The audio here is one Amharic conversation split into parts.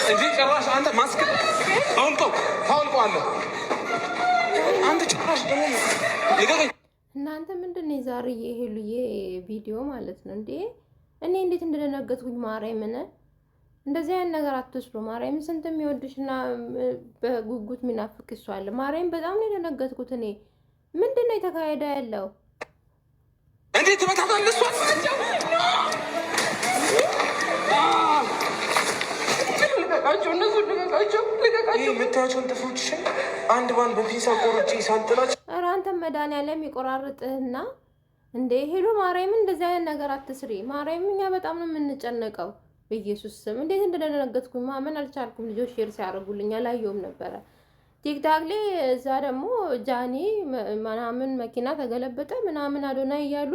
እንዴ ጭራሽ አንተ ማስክ ታውልቀዋለህ አንተ ጭራሽ ደግሞ ልቀቀኝ። እናንተ ምንድን ነው ዛሬ የሄሉዬ ቪዲዮ ማለት ነው እንዴ? እኔ እንዴት እንደደነገጥኩኝ ማርያምን። እንደዚህ አይነት ነገር አትስሩ ማርያምን። ስንት የሚወድሽና በጉጉት የሚናፍቅሽ ሰው አለ። ማርያም በጣም ነው የደነገጥኩት እኔ። ምንድን ነው የተካሄደ ያለው? እንዴት ትመታታለህ? የምታያቸውን ጥፎች አንድ ባንድ በፒንሳ ቆርጬ ሳልጥላቸው። ኧረ አንተም መድኃኒዓለም ይቆራርጥህና እንዴ ሄሉ ማርያምን እንደዚህ አይነት ነገር አትስሪ ማርያም። እኛ በጣም ነው የምንጨነቀው። በኢየሱስ ስም እንዴት እንደደነገጥኩኝ ማመን አልቻልኩም። ልጆች ሼር ሲያደርጉልኝ አላየሁም ነበረ ቲክታክ ላይ። እዛ ደግሞ ጃኒ ምናምን መኪና ተገለበጠ ምናምን አዶናይ እያሉ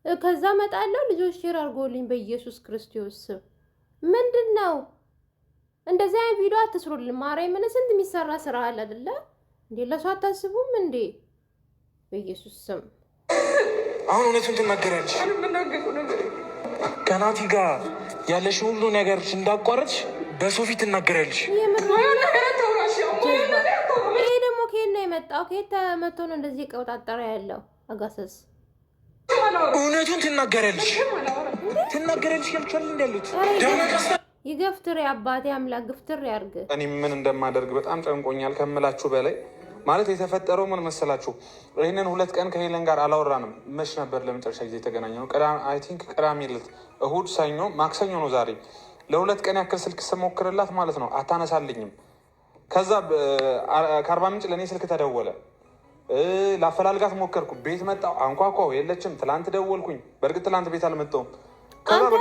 ከዛ መጣለው ልጆች ሼር አድርጎልኝ በኢየሱስ ክርስቶስ ስም። ምንድን ነው እንደዚህ አይነት ቪዲዮ አትስሩልን ማርያምን። ስንት የሚሰራ ስራ አለ አይደለ እንዴ? ለሷ አታስቡም እንዴ? በኢየሱስ ስም አሁን እውነቱን ትናገራለች። ከናቲ ጋር ያለሽ ሁሉ ነገር እንዳቋረጥሽ በሰው ፊት ትናገራለች። ይሄ ደግሞ ከየት ነው የመጣው? ከየት ተመቶ ነው እንደዚህ ቀውጣጠረ ያለው? አጋሰስ እውነቱን ትናገራለች ያልቻል እንዳሉት ይገፍትር አባቴ አምላክ ግፍትር ያርግ። እኔ ምን እንደማደርግ በጣም ጨንቆኛል ከምላችሁ በላይ። ማለት የተፈጠረው ምን መሰላችሁ? ይህንን 2 ቀን ከሄለን ጋር አላወራንም። መች ነበር ለመጨረሻ ጊዜ የተገናኘ ነው? አይ ቲንክ ቅዳሜ ዕለት፣ እሁድ፣ ሰኞ፣ ማክሰኞ ነው ዛሬ። ለ2 ቀን ያክል ስልክ ስሞክርላት ማለት ነው አታነሳልኝም። ከዛ ከአርባ ምንጭ ለእኔ ስልክ ተደወለ። ላፈላልጋት ሞከርኩ። ቤት መጣሁ፣ አንኳኳሁ፣ የለችም። ትላንት ደወልኩኝ። በእርግጥ ትላንት ቤት አልመጣሁም። አንተ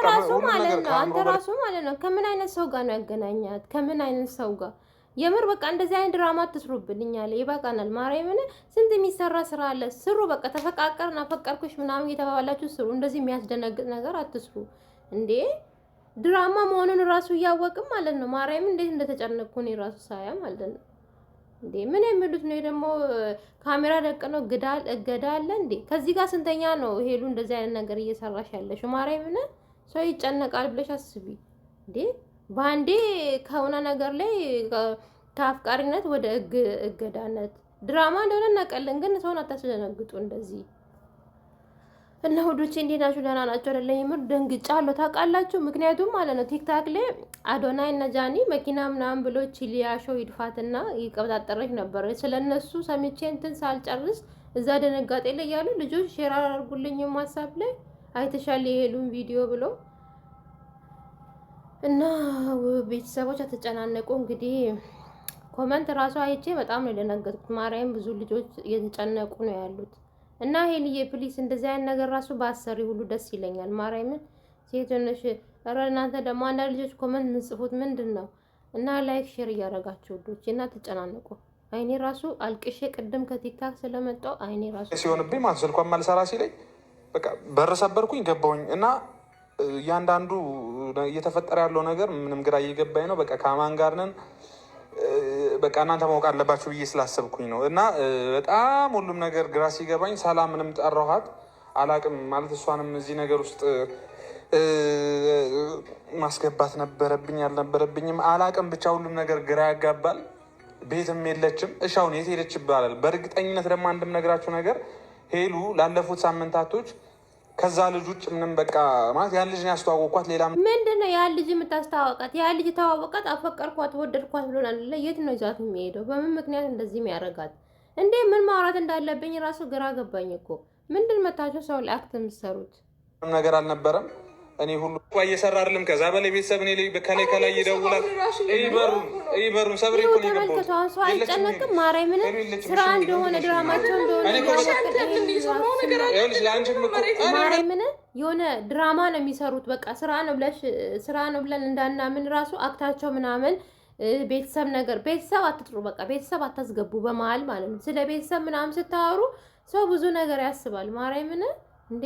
ራሱ ማለት ነው ከምን አይነት ሰው ጋር ነው ያገናኛት? ከምን አይነት ሰው ጋር? የምር በቃ እንደዚህ አይነት ድራማ አትስሩብልኛል። ይበቃናል። ማርያምን ስንት የሚሰራ ስራ አለ። ስሩ በቃ ተፈቃቀርን፣ አፈቀርኩሽ ምናምን እየተባባላችሁ ስሩ። እንደዚህ የሚያስደነግጥ ነገር አትስሩ እንዴ። ድራማ መሆኑን ራሱ እያወቅም ማለት ነው። ማርያምን እንዴት እንደተጨነቅኩ እኔ ራሱ ሳያ ማለት ነው እንዴ። ምን የሚሉት ነው ደግሞ? ካሜራ ደቅነው እገዳ አለ እንዴ? ከዚህ ጋር ስንተኛ ነው ሄሉ እንደዚህ አይነት ነገር እየሰራሽ ያለሽ? ማርያምን ሰው ይጨነቃል ብለሽ አስቢ እንዴ። በአንዴ ከሆነ ነገር ላይ ከአፍቃሪነት ወደ እገዳነት ድራማ እንደሆነ እናውቃለን፣ ግን ሰውን አታስደነግጡ እንደዚህ። እና ሁዶቼ እንዴት ናችሁ? ደህና ናቸው አይደለ? የምር ደንግጫለሁ ታውቃላችሁ። ምክንያቱም ማለት ነው ቲክታክ ላይ አዶናይ እና ጃኒ መኪና ምናምን ብሎ ቺሊያሾው ይድፋትና ይቀበጣጠረች ነበር። ስለነሱ ሰምቼ እንትን ሳልጨርስ እዛ ደነጋጤ ላይ ያሉ ልጆች ሼር አድርጉልኝ ዋትስአፕ ላይ አይተሻል የሄሉን ቪዲዮ ብሎ እና ቤተሰቦች አተጨናነቁ። እንግዲህ ኮመንት ራሱ አይቼ በጣም ነው የደነገጥኩት። ማርያም ብዙ ልጆች እየተጨነቁ ነው ያሉት። እና ሄልዬ ፕሊስ እንደዚህ አይነት ነገር ራሱ ባሰሪ ሁሉ ደስ ይለኛል። ማርያምን ሴቶች ኧረ እናንተ ደግሞ አንዳንድ ልጆች ኮመንት ምጽፉት ምንድን ነው? እና ላይክ ሼር እያደረጋችሁ ልጆች እና ተጨናነቁ። አይኔ ራሱ አልቅሼ ቅድም ከቲክታክ ስለመጣው አይኔ ራሱ ሲሆንብኝ ማለት ስልኳን ማልሰራ ሲለኝ በቃ በር ሰበርኩኝ ገባሁኝ። እና እያንዳንዱ እየተፈጠረ ያለው ነገር ምንም ግራ እየገባኝ ነው። በቃ ከማን ጋር ነን በቃ እናንተ ማወቅ አለባችሁ ብዬ ስላሰብኩኝ ነው። እና በጣም ሁሉም ነገር ግራ ሲገባኝ ሰላምንም ጠራኋት። አላቅም ማለት እሷንም እዚህ ነገር ውስጥ ማስገባት ነበረብኝ አልነበረብኝም አላቅም። ብቻ ሁሉም ነገር ግራ ያጋባል። ቤትም የለችም። እሺ አሁን የት ሄደች ይባላል። በእርግጠኝነት ደግሞ አንድም ነገራችሁ ነገር ሄሉ ላለፉት ሳምንታቶች ከዛ ልጅ ውጭ ምንም በቃ ማለት ያን ልጅ ነው ያስተዋወቅኳት። ሌላ ምንድን ነው ያን ልጅ የምታስተዋወቃት? ያን ልጅ ተዋወቃት፣ አፈቀርኳት፣ ወደድኳት ብሎናል። የት ነው ይዛት የሚሄደው? በምን ምክንያት እንደዚህ የሚያደርጋት እንዴ? ምን ማውራት እንዳለብኝ ራሱ ግራ ገባኝ እኮ። ምንድን መታችሁ ሰው ላይ አክት የምትሰሩት? ምንም ነገር አልነበረም። እኔ ሁሉ እየሰራ አይደለም። ከዛ በላይ ቤተሰብ እኔ ከላይ ይደውላል። ይበሩን ሰብሬ እኮ ነው የገባሁት። ሰው አይጨነቅም። ማርያምን ስራ እንደሆነ ድራማቸው እንደሆነ ማርያምን የሆነ ድራማ ነው የሚሰሩት። በቃ ስራ ነው ብለን እንዳናምን ራሱ አክታቸው ምናምን ቤተሰብ ነገር ቤተሰብ አትጥሩ። በቃ ቤተሰብ አታስገቡ በመሀል ማለት ነው። ስለ ቤተሰብ ምናምን ስታወሩ ሰው ብዙ ነገር ያስባል። ማርያምን እንዴ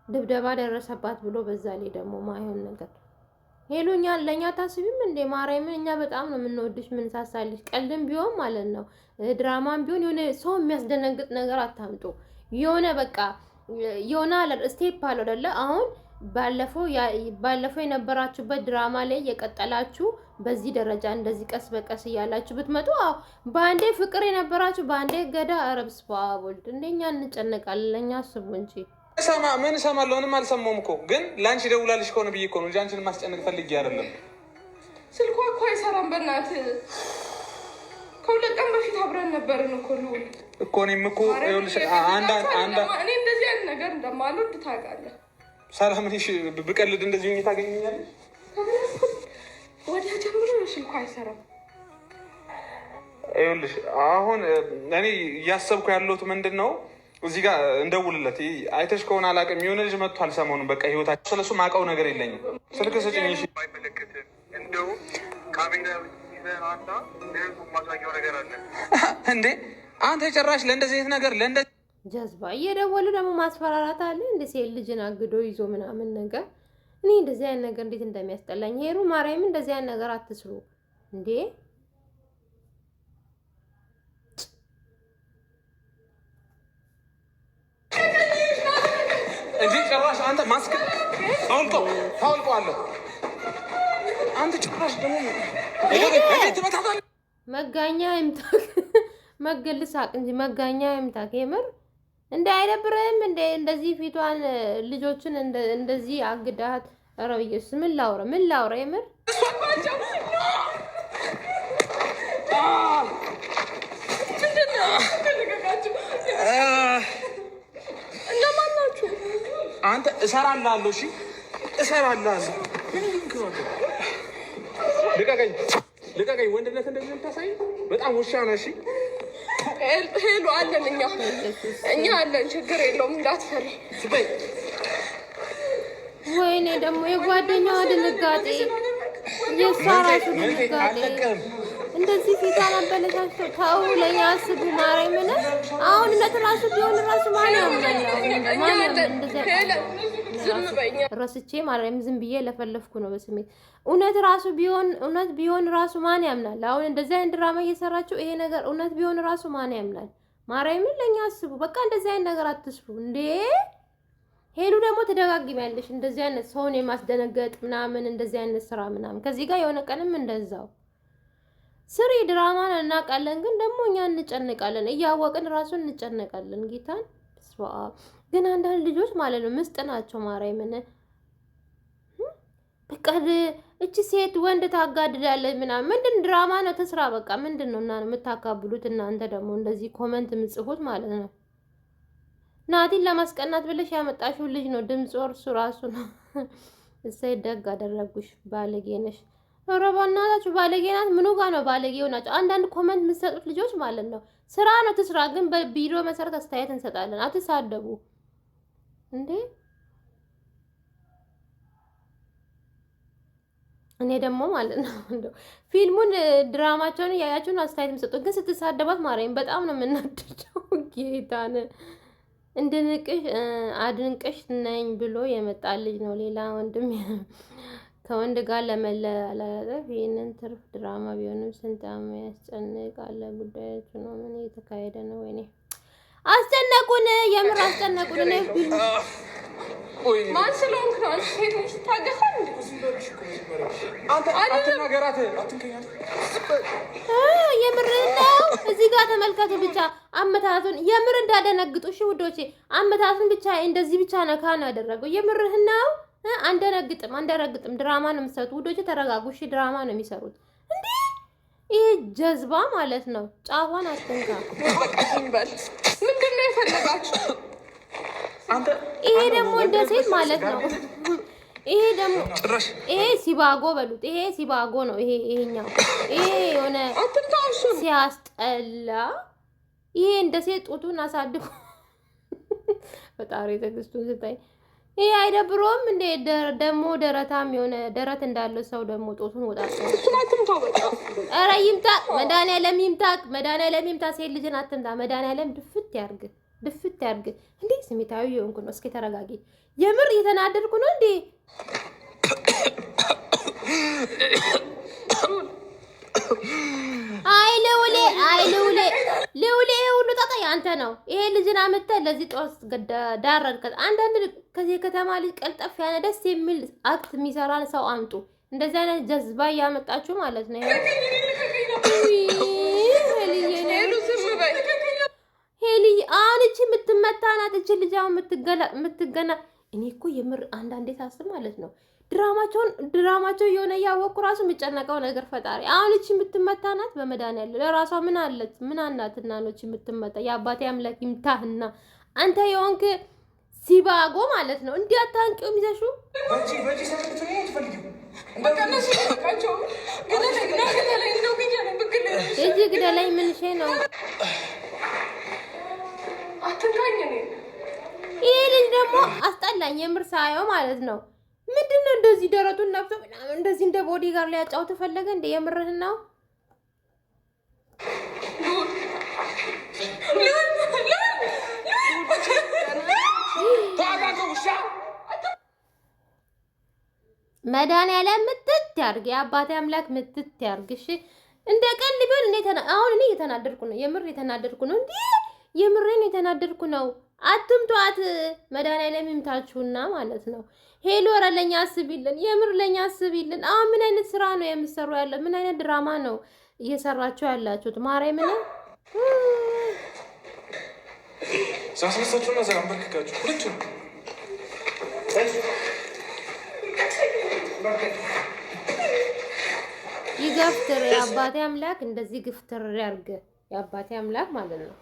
ድብደባ ደረሰባት ብሎ በዛ ላይ ደግሞ ማይሆን ነገር ሄሉኛ ለኛ ታስቢም እንዴ? ማርያምን እኛ በጣም ነው የምንወድሽ ምን ሳሳልሽ። ቀልድም ቢሆን ማለት ነው ድራማም ቢሆን የሆነ ሰው የሚያስደነግጥ ነገር አታምጡ። የሆነ በቃ የሆነ አለ ስቴፕ አለ አይደለ? አሁን ባለፈው የነበራችሁበት ድራማ ላይ የቀጠላችሁ በዚህ ደረጃ እንደዚህ ቀስ በቀስ እያላችሁ ብትመጡ በአንዴ ፍቅር የነበራችሁ በአንዴ ገዳ አረብስ ባቦልድ እንደኛ እንጨነቃለን። ለኛ አስቡ እንጂ ምን እሰማለሁ? ምንም አልሰማሁም እኮ ግን ላንቺ ደውላልሽ ከሆነ ብዬ እኮ ነው እንጂ አንቺን ማስጨነቅ ፈልጌ አይደለም። ስልኳ እኮ አይሰራም። በእናትህ ከሁለት ቀን በፊት አብረን ነበርን እኮ ልውል እኮ እኔም እኮ ይኸውልሽ እኔ እንደዚህ አይነት ነገር እንደማልወድ ታውቃለህ። ሰላም ነሽ? ብቀልድ እንደዚህ ሁኔታ ታገኘኛለሽ? ወዲያ ጀምሮ ስልኳ አይሰራም። ይኸውልሽ አሁን እኔ እያሰብኩ ያለሁት ምንድን ነው እዚህ ጋር እንደውልለት አይተሽ ከሆነ አላውቅም። የሆነ ልጅ መጥቷል ሰሞኑን። በቃ ህይወታቸው ስለሱ ማውቀው ነገር የለኝም። ስልክ ስጭኝ። እሺ እንደው ካሜራ ይዘናና ማሳየው ነገር አለ እንዴ? አንተ ጭራሽ ለእንደዚህ አይነት ነገር ጀዝባ እየደወሉ ደግሞ ማስፈራራት አለ እንደ ሴት ልጅን አግዶ ይዞ ምናምን ነገር። እኔ እንደዚህ አይነት ነገር እንዴት እንደሚያስጠላኝ ሄሩ ማርያም፣ እንደዚህ አይነት ነገር አትስሩ እንዴ! እንዴ ጭራሽ አንተ ማስክ ታውልቀዋለህ። አንተ ጭራሽ ደግሞ መጋኛ ይምታክ መገልሳቅ እንጂ መጋኛ ይምታክ። የምር እንደ አይደብርህም እንደ እንደዚህ ፊቷን ልጆችን እንደዚህ አግዳት። ኧረ ኢየሱስ ምን ላውራ የምር አንተ እሰራልሃለሁ። እሺ እሰራልሃለሁ። ልቀቀኝ። ወንድነት እንደዚህ የምታሳይ በጣም ውሻ ነህ። እሺ ሄሎ አለን፣ እኛ አለን፣ ችግር የለውም እንዳትፈሪ። ወይኔ ደግሞ የጓደኛዋ ድንጋጤ፣ የእሷ ራሱ ድንጋጤ እንደዚህ ፊቷን አበለሻቸው። ተው ለኛ አስቡ ማርያምን። አሁን እውነት ራሱ ቢሆን ራሱ ማን ያምናል? ረስቼ ማርያም ዝም ብዬ ለፈለፍኩ ነው በስሜት። እውነት ቢሆን ራሱ ማን ያምናል? አሁን እንደዚህ አይነት ድራማ እየሰራችሁ ይሄ ነገር እውነት ቢሆን ራሱ ማን ያምናል? ማርያምን ለኛ አስቡ። በቃ እንደዚህ አይነት ነገር አትስሩ እንዴ! ሄሉ ደግሞ ትደጋግሚያለሽ እንደዚህ አይነት ሰውን የማስደነገጥ ምናምን እንደዚህ አይነት ስራ ምናምን። ከዚህ ጋር የሆነ ቀንም እንደዛው ስሪ ድራማን እናውቃለን፣ ግን ደግሞ እኛ እንጨነቃለን። እያወቅን ራሱን እንጨነቃለን። ጌታን ስዋ ግን አንዳንድ ልጆች ማለት ነው ምስጥ ናቸው። ማርያምን በቃ እቺ ሴት ወንድ ታጋድዳለች ምናምን። ምንድን ድራማ ነው? ተስራ በቃ ምንድን ነው እና የምታካብሉት እናንተ ደግሞ እንደዚህ ኮመንት የምጽፉት ማለት ነው። ናቲን ለማስቀናት ብለሽ ያመጣሽው ልጅ ነው ድምጽ እርሱ ራሱ ነው። እሰይ ደግ አደረጉሽ። ባለጌ ነሽ። ኧረ በእናታችሁ ባለጌ ናት። ምኑ ጋር ነው ባለጌው ናቸው? አንዳንድ ኮመንት የምትሰጡት ልጆች ማለት ነው። ስራ ነው ትስራ፣ ግን በቪዲዮ መሰረት አስተያየት እንሰጣለን። አትሳደቡ እንዴ! እኔ ደግሞ ማለት ነው እንደው ፊልሙን ድራማቸውን ያያችሁን አስተያየት የምትሰጡት፣ ግን ስትሳደባት ማርያም በጣም ነው የምናደደው። ጌታን እንድንቅሽ አድንቅሽ ነኝ ብሎ የመጣ ልጅ ነው ሌላ ወንድም ከወንድ ጋር ለመለላለፍ ይህንን ትርፍ ድራማ ቢሆንም ስንታም ያስጨንቃል። ጉዳዮቹ ነው ምን እየተካሄደ ነው? ወይኔ አስጨነቁን፣ የምር አስጨነቁን። ማን ስለሆንክ ነው አንተ ሴት ልጅ ታገሳል እንዴ? የምር ነው። እዚህ ጋር ተመልከቱ ብቻ አመታቱን፣ የምር እንዳደነግጡ። እሺ ውዶቼ አመታቱን ብቻ እንደዚህ ብቻ ነካ ነው ያደረገው። የምርህ ነው። አንደረግጥም። ድራማ ነው የሚሰሩት ውዶች፣ ተረጋጉ። እሺ ድራማ ነው የሚሰሩት እንዴ! ይሄ ጀዝባ ማለት ነው። ጫፏን አትንካ። ምንድን ነው የፈለጋችሁ? ይሄ ደግሞ እንደ ሴት ማለት ነው። ይሄ ደግሞ ይሄ ሲባጎ በሉት። ይሄ ሲባጎ ነው። ይሄኛው ይሄ የሆነ ሲያስጠላ። ይሄ እንደ ሴት ጡቱን አሳድጎ ፈጣሪ ትዕግስቱን ስጠኝ። ይሄ አይደብሮም እንዴ? ደግሞ ደረታም የሆነ ደረት እንዳለው ሰው ደግሞ ጦቱን ወጣ። ኧረ ይምጣ፣ መድኃኒዓለም ይምጣ። ሴት ልጅን አትምጣ። መድኃኒዓለም ድፍት ያርግ። እንዴ ስሜታዊ የሆንኩ ነው። እስኪ ተረጋጊ። የምር እየተናደድኩ ነው እንዴ? አይ ልውሌ ሁሉ ጣጣ ያንተ ነው። ይሄ ልጅን አመጣ ለዚህ ጦስ ዳረድከት። አንዳንድ ከዚህ ከተማ ልጅ ቀልጠፍ ያለ ደስ የሚል አክት የሚሰራን ሰው አምጡ። እንደዚህ አይነት ጀዝባ እያመጣችሁ ማለት ነው። ሄሊ አሁን እቺ የምትመታ ናት። እቺ ልጅ አሁን የምትገና እኔ እኮ የምር አንዳንዴ ሳስብ ማለት ነው ድራማቸው የሆነ እያወቅኩ ራሱ የምጨነቀው ነገር ፈጣሪ። አሁን እቺ የምትመታ ናት። በመድኃኒዓለም ለራሷ ምን አለች? ምን አናትና ነው እቺ የምትመታ? የአባቴ አምላክ ይምታህና አንተ የሆንክ ሲባጎ ማለት ነው። እንዲህ አታንቂውም ይዘሹ እጅ ግደለኝ ምንሼ ነው። ይሄ ልጅ ደግሞ አስጠላኝ የምር ሳየው ማለት ነው። ምንድነው እንደዚህ ደረቱን ነፍቶ ምናምን እንደዚህ እንደ ቦዲ ጋር ሊያጫውት ፈለገ እንደ የምርህን ነው? መድኃኒዓለም ምትት ያርግ፣ የአባቴ አምላክ ምትት ያርግ። እሺ እንደ ቀን ቢሆን እኔ እየተናደድኩ ነው፣ የምር እየተናደድኩ ነው። እንዴ የምሬን እየተናደድኩ ነው። አትምቷት፣ መድኃኒዓለም ይምታችሁና ማለት ነው። ሄሎ ኧረ ለኛ አስቢልን፣ የምር ለኛ አስቢልን። አሁን ምን አይነት ስራ ነው የምትሰሩ ያለው? ምን አይነት ድራማ ነው እየሰራችሁ ያላችሁት? ማርያምን ሳስነሳችሁና ዘራም በርክካችሁ ሁለቱ ይገፍትር የአባቴ አምላክ እንደዚህ ግፍትር ያርግ፣ የአባቴ አምላክ ማለት ነው።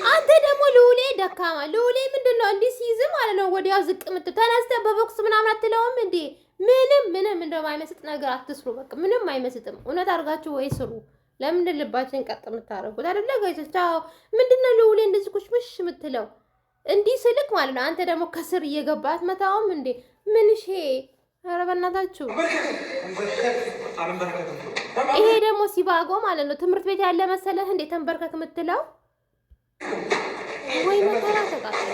አንተ ደግሞ ልውሌ ደካማ ልውሌ ምንድነው እንዲህ ሲይዝ ማለት ነው ወዲያው ዝቅ ምት ተነስተህ በቦክስ ምናምን አትለውም እንዴ? ምንም እንደማይመስጥ ነገር አትስሩ። በቃ ምንም አይመስጥም። እውነት አድርጋችሁ ወይ ስሩ። ለምን ልባችን ቀጥ የምታረጉት አይደለ ጋይስ? ታው ምንድነው ልውሌ እንደዚህ ኩሽምሽ የምትለው እንዲህ ስልክ ማለት ነው። አንተ ደግሞ ከስር እየገባት መታውም እንዴ? ምን እሺ? ኧረ በእናታችሁ ይሄ ደግሞ ሲባጎ ማለት ነው። ትምህርት ቤት ያለ መሰለህ እንዴ ተንበርከክ የምትለው? ወይ መከራ ተቃጠለ።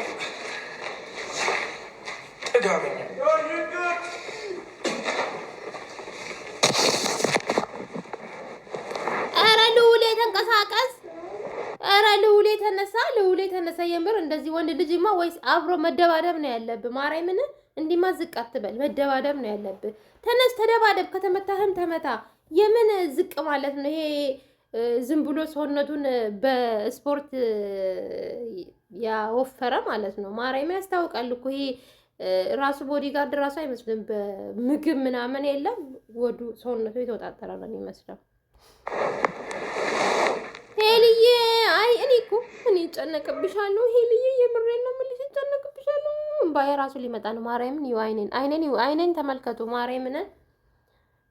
ኧረ ልውሌ ተንቀሳቀስ። ኧረ ልውሌ ተነሳ። የምር እንደዚህ ወንድ ልጅማ ወይስ አብሮ መደባደብ ነው ያለብህ? ማርያምን እንዲማ ዝቅ አትበል። መደባደብ ነው ያለብህ። ተነስ ተደባደብ። ከተመታህም ተመታ። የምን ዝቅ ማለት ነው ይሄ? ዝም ብሎ ሰውነቱን በስፖርት ያወፈረ ማለት ነው። ማርያም ያስታውቃል እኮ ይሄ ራሱ ቦዲጋርድ ራሱ አይመስልም። በምግብ ምናምን የለም ወዱ ሰውነቱ የተወጣጠረ ነው የሚመስለው። ሄልዬ አይ እኔ ጨነቅብሻለሁ ሄልዬ፣ የምሬን ነው የምልሽ ጨነቅብሻለሁ። እምባዬ ራሱ ሊመጣ ነው። ማርያምን ይው አይኔን ተመልከቱ። ማርያምን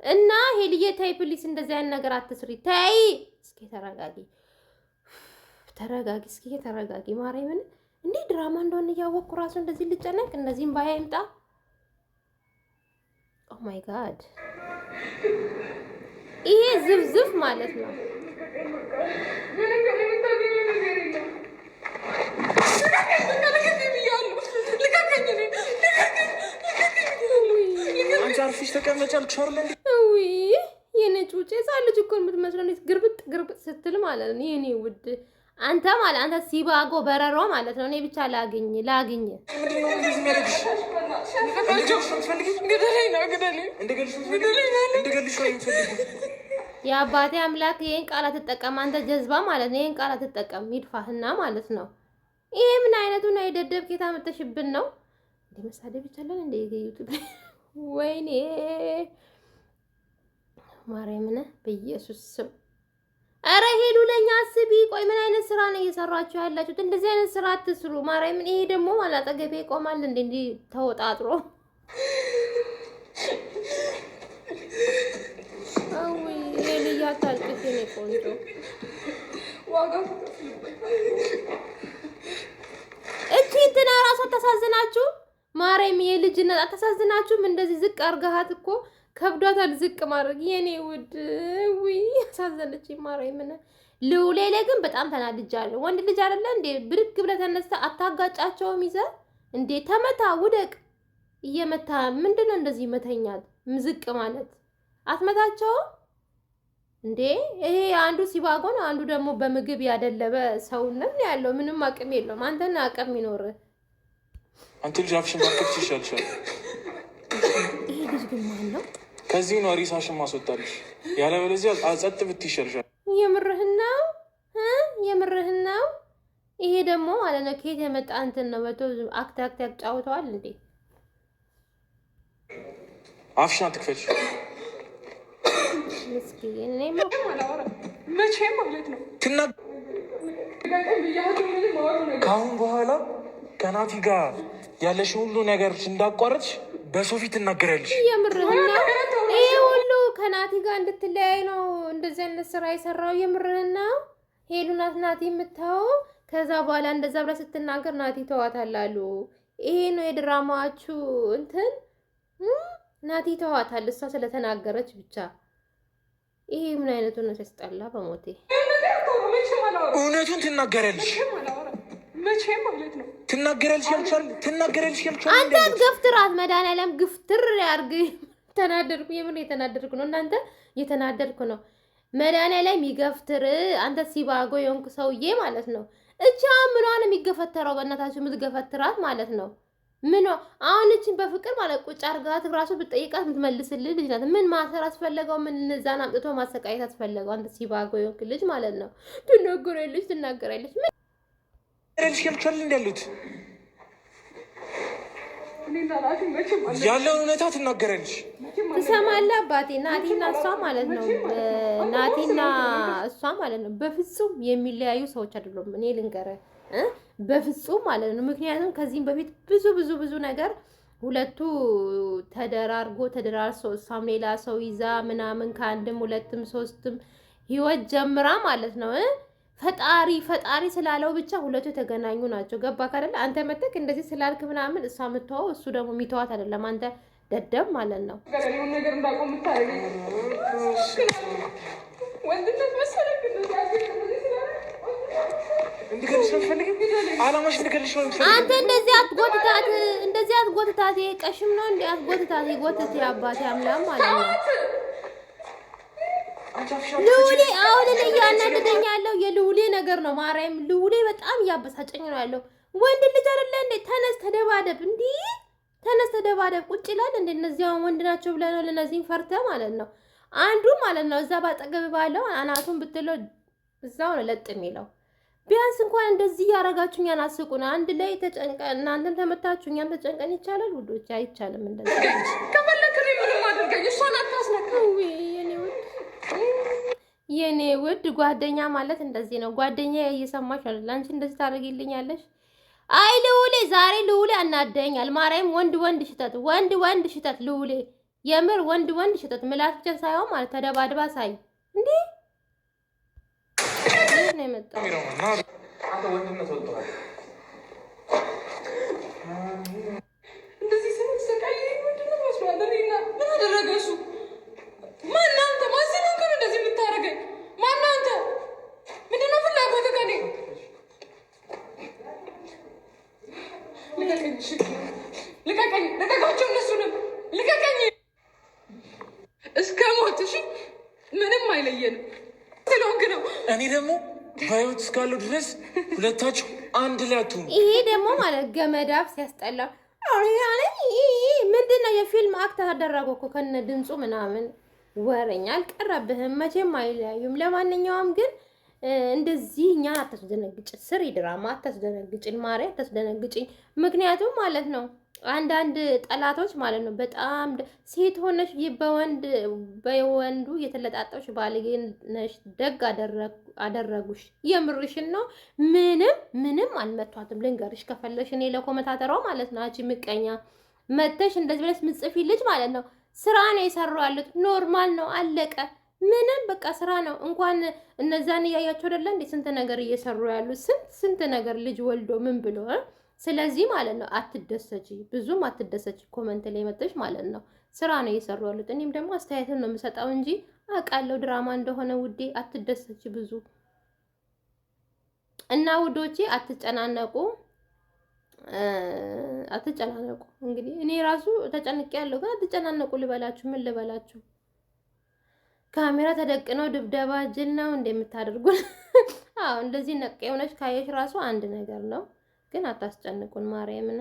እና ሄልዬ ተይ ፕሊስ፣ እንደዚህ አይነት ነገር አትስሪ። ተይ እስኪ ተረጋጊ እስኪ ተረጋጊ። ማርያምን እንዴ ድራማ እንደሆነ እያወቅኩ ራሱ እንደዚህ ልጨነቅ? እንደዚህ እምባዬ ይምጣ? ኦ ማይ ጋድ ይሄ ዝፍዝፍ ማለት ነው። አንቺ አርፊሽ ተቀመጫልኩሽ አይደል እንዴ? ውይ የኔ ጩጬ ህፃን ልጅ እኮ የምትመስለው ግርብጥ ስትል ማለት ነው። የኔ ውድ አንተ ማለት አንተ ሲባጎ በረሮ ማለት ነው። እኔ ብቻ ላግኝ ምንድነው እንደዚህ የሚያደርግሽ? የአባቴ አምላክ ይሄን ቃል አትጠቀም አንተ ጀዝባ ማለት ነው። ይሄን ቃል አትጠቀም ይድፋህና ማለት ነው። ይሄ ምን አይነቱ ነው? የደደብ ጌታ መተሽብን ነው እንዴ? መሳደብ ይቻላል እንዴ ዩቲዩብ? ወይኔ ማርያምን በኢየሱስ ስም ኧረ ሄሉ ለኛ አስቢ። ቆይ ምን አይነት ስራ ነው እየሰራችሁ ያላችሁት? እንደዚህ አይነት ስራ አትስሩ። ማርያምን ይሄ ደግሞ ማለት አጠገቤ ይቆማል እንዴ ተወጣጥሮ? አዊ የልያ ታልቅሽ የኔ ቆንጆ እቺ እንትና ራሷ ተሳዝናችሁ። ማርያም የልጅነት አተሳዝናችሁም? እንደዚህ ዝቅ አርጋሃት እኮ ከብዷታል ዝቅ ማድረግ። የኔ ውድ ውይ አሳዘነች። ማርያምን ልውሌ ላይ ግን በጣም ተናድጃለሁ። ወንድ ልጅ አይደለ እንዴ ብድግ ብለህ ተነስተህ አታጋጫቸውም? ይዘህ እንዴ ተመታ ውደቅ እየመታ ምንድነው እንደዚህ መተኛት ምዝቅ ማለት አትመታቸው እንዴ ይሄ አንዱ ሲባጎ ነው አንዱ ደግሞ በምግብ ያደለበ ሰውነት ያለው ምንም አቅም የለውም አንተና አቅም ይኖር አንተ ልጅ አፍሽን ባከፍሽ ይሻልሻል ይሄ ልጅ ግን ማን ነው ከዚህ ነው ሪሳሽን ማስወጣልሽ ያለበለዚያ ጸጥ ብትይ ይሻልሻል የምርህን ነው ይሄ ደግሞ ማለት ነው ከየት የመጣ እንትን ነው ወጥቶ አክት ያጫውተዋል እንዴ አፍሽን አትክፈች ምስኪን እኔ መቼ ማለት ነው ከአሁን በኋላ ከናቲ ጋር ያለሽ ሁሉ ነገር እንዳቋረጥሽ በሰው ፊት ትናገሪያለሽ። የምርህን ነው? ይሄ ሁሉ ከናቲ ጋር እንድትለያይ ነው እንደዚህ አይነት ስራ የሰራው? የምርህን ነው? ሄሉ ናቲ የምታው ከዛ በኋላ እንደዛ ብላ ስትናገር ናቲ ተዋታላሉ። ይሄ ነው የድራማችሁ እንትን ናቲ ተዋታል እሷ ስለተናገረች ብቻ። ይሄ ምን አይነቱ ነው? ሲያስጠላ በሞቴ። እውነቱን ትናገሪያለሽ መቼ ማለት ነው? ትናገሪያለሽ ያልቻል አንተ ገፍትራት መድኃኒዓለም ግፍትር ያርግ። ተናደድኩ፣ የምን የተናደድኩ ነው እናንተ? የተናደድኩ ነው መድኃኒዓለም ይገፍትር። አንተ ሲባጎ የሆንክ ሰውዬ ማለት ነው። እቻ ምኗን የሚገፈተረው በእናታችሁ የምትገፈትራት ማለት ነው። ምን አሁን እቺን በፍቅር ማለት ቁጭ አርጋት ራሱ ብትጠይቃት የምትመልስልህ ልጅ ናት። ምን ማሰር አስፈለገው? ምን እነዛን አምጥቶ ማሰቃየት አስፈለገው? አንተ ሲባጎ የሆንክ ልጅ ማለት ነው። ትናገራለች ያልቻል እንዳሉት ያለውን ሁኔታ ትናገራለች። ትሰማለህ አባቴ? ናቲና እሷ ማለት ነው። ናቲና እሷ ማለት ነው በፍጹም የሚለያዩ ሰዎች አይደሉም። እኔ ልንገርህ በፍጹም ማለት ነው። ምክንያቱም ከዚህም በፊት ብዙ ነገር ሁለቱ ተደራርሶ እሷም ሌላ ሰው ይዛ ምናምን ከአንድም ሁለትም ሶስትም ህይወት ጀምራ ማለት ነው። ፈጣሪ ስላለው ብቻ ሁለቱ የተገናኙ ናቸው። ገባክ አይደል? አንተ መተክ እንደዚህ ስላልክ ምናምን እሷ የምትተወው እሱ ደግሞ የሚተዋት አይደለም። አንተ ደደብ ማለት ነው። ነገር እንዳቆም ታረጋኝ ወንድነት መሰለኝ አንተ እንደዚህ አትጎትታት። ቀሽም ነው እንዴ? አትጎትታት። ይጎትት ያባቴ አምላክ ማለት ነው። ልውሌ አሁን ላይ ያናደደኝ ያለው የልውሌ ነገር ነው። ማርያም ልውሌ በጣም እያበሳጨኝ ነው ያለው። ወንድ ልጅ አይደለ እንዴ? ተነስ ተደባደብ፣ እንዴ ተነስ ተደባደብ። ቁጭ ይላል እንዴ? እነዚህ ወንድ ናቸው ብለህ ነው ለነዚህን ፈርተህ ማለት ነው። አንዱ ማለት ነው እዛ ባጠገብ ባለው አናቱን ብትለው እዛው ነው ለጥ የሚለው። ቢያንስ እንኳን እንደዚህ ያረጋችሁኝ ያናስቁን። አንድ ላይ ተጨንቀን እናንተም ተመታችሁ እኛም ተጨንቀን ይቻላል ውዶች? አይቻልም። እንደዚህ ከፈለክሪ ምንም አድርገኝ እሷን አታስነካው። የኔ ውድ ጓደኛ ማለት እንደዚህ ነው። ጓደኛ እየሰማሽ አይደል? አንቺ እንደዚህ ታደርጊልኛለሽ? አይ ልውሌ ዛሬ ልውሌ አናደኛል። ማርያም ወንድ ሽተት ልውሌ የምር ወንድ ሽተት ምላስ ብቻ ሳይሆን ማለት ተደባድባ ሳይ እንዴ ነው የመጣው። እንደዚህ ስንሰቃይ ምንድነው ማስዋለኝና ምን አደረገ እሱ? ማን አንተ? ማዘን እንኳን እንደዚህ የምታረገኝ ማን አንተ? ምንድነው ፍላጎት ከኔ? ልቀቃቸው እነሱንም ልቀቀኝ። እስከ ሞት እሺ፣ ምንም አይለየንም ስለሆንክ ነው። እኔ ደግሞ በህይወት እስካለሁ ድረስ ሁለታችሁ አንድ ላይ አትሁኑ። ይሄ ደግሞ ማለት ገመዳብ ሲያስጠላ ምንድን ነው? የፊልም አክት አደረገ እኮ ከነ ድምፁ ምናምን። ወረኛ አልቀረብህም፣ መቼም አይለያዩም። ለማንኛውም ግን እንደዚህ እኛን አታስደነግጭ። ስሪ ድራማ አታስደነግጭኝ፣ ማርያም አታስደነግጭኝ። ምክንያቱም ማለት ነው አንዳንድ ጠላቶች ማለት ነው በጣም ሴት ሆነሽ በወንዱ የተለጣጠውሽ ባለጌ ነሽ፣ ደግ አደረጉሽ። የምርሽን ነው። ምንም አልመቷትም። ልንገርሽ ከፈለሽ እኔ ለኮመታተሯ ማለት ነው አንቺ ምቀኛ መተሽ እንደዚህ ብለሽ ምጽፊ ልጅ ማለት ነው ስራ ነው የሰሩ ያሉት። ኖርማል ነው፣ አለቀ። ምንም በቃ ስራ ነው። እንኳን እነዛን እያያቸው አይደለ እንዴ ስንት ነገር እየሰሩ ያሉት፣ ስንት ነገር ልጅ ወልዶ ምን ብሎ። ስለዚህ ማለት ነው አትደሰቺ፣ ብዙም አትደሰቺ። ኮመንት ላይ መጥተሽ ማለት ነው ስራ ነው እየሰሩ ያሉት። እኔም ደግሞ አስተያየትን ነው የምሰጠው እንጂ አውቃለሁ ድራማ እንደሆነ ውዴ። አትደሰቺ ብዙ እና ውዶቼ አትጨናነቁ። አትጨናነቁ። እንግዲህ እኔ ራሱ ተጨንቄ ያለው ግን አትጨናነቁ ልበላችሁ፣ ምን ልበላችሁ? ካሜራ ተደቅነው ድብደባ ጅል ነው እንደምታደርጉን። አዎ እንደዚህ ነቅ የሆነች ካየሽ ራሱ አንድ ነገር ነው፣ ግን አታስጨንቁን። ማርያምን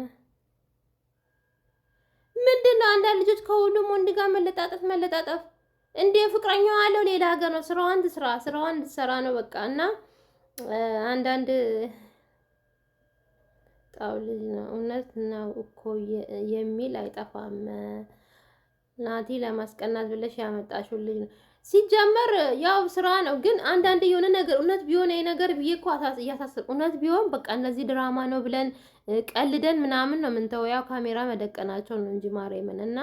ምንድነው አንዳንድ ልጆች ከሁሉም ወንድ ጋር መለጣጠፍ እንደ ፍቅረኛው አለው ሌላ ሀገር ነው፣ ስራዋን ትሰራ ነው በቃ። እና አንዳንድ ጣው ልጅ ነው እውነት ነው እኮ የሚል አይጠፋም። ናቲ ለማስቀናት ብለሽ ያመጣሽው ልጅ ነው። ሲጀመር ያው ስራ ነው፣ ግን አንዳንድ የሆነ ነገር እውነት ቢሆን ነገር ብዬ እኮ እያሳስብ እውነት ቢሆን በቃ እነዚህ ድራማ ነው ብለን ቀልደን ምናምን ነው የምንተው። ያው ካሜራ መደቀናቸው ነው እንጂ ማርያምን። እና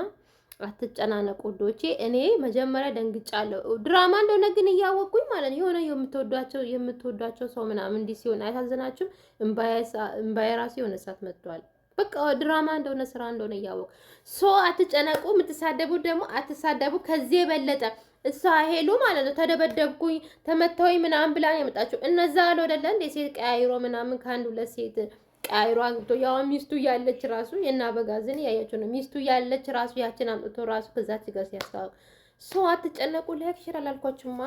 አትጨናነቁ ዶቼ። እኔ መጀመሪያ ደንግጫለሁ ድራማ እንደሆነ ግን እያወቅኩኝ ማለት የሆነ የምትወዷቸው ሰው ምናምን እንዲህ ሲሆን አያሳዝናችሁ? እምባዬ ራሱ የሆነ ሰዓት መጥቷል። በቃ ድራማ እንደሆነ ስራ እንደሆነ እያወቅ አትጨነቁ። የምትሳደቡት ደግሞ አትሳደቡ። ከዚህ የበለጠ እሷ ሄሉ ማለት ነው ተደበደብኩኝ ተመታሁኝ ምናምን ብላ የመጣችው እነዛ አለው አይደለ እንደ ሴት ቀያይሮ ምናምን ከአንድ ሁለት ሴት ቀያይሮ አግብቶ ያው ሚስቱ ያለች ራሱ የናበጋዝን ያያችሁ ነው። ሚስቱ ያለች ራሱ ያችን አምጥቶ ራሱ ከዛች ጋር ሲያስተዋውቅ አትጨነቁ። ላይክ ሼር አላልኳችሁማ?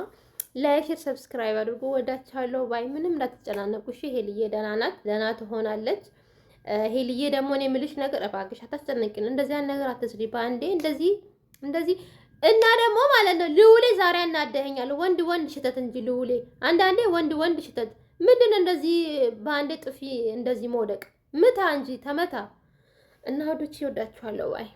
ላይክ ሼር ሰብስክራይብ አድርጉ። ወዳችኋለሁ ባይ። ምንም እንዳትጨናነቁ እሺ። ሄልዬ ደህና ናት፣ ደህና ትሆናለች። ሄልዬ ደግሞ እኔ የምልሽ ነገር እባክሽ አታስጨነቂን። እንደዚህ አይነት ነገር አትስሪ በአንዴ እንደዚህ እና ደግሞ ማለት ነው ልውሌ ዛሬ አናደኸኛል። ወንድ ሽተት እንጂ ልውሌ አንዳንዴ ወንድ ሽተት ምንድን ነው እንደዚህ በአንዴ ጥፊ እንደዚህ መውደቅ ምታ እንጂ ተመታ። እና ወዶች ይወዳችኋለሁ ባይ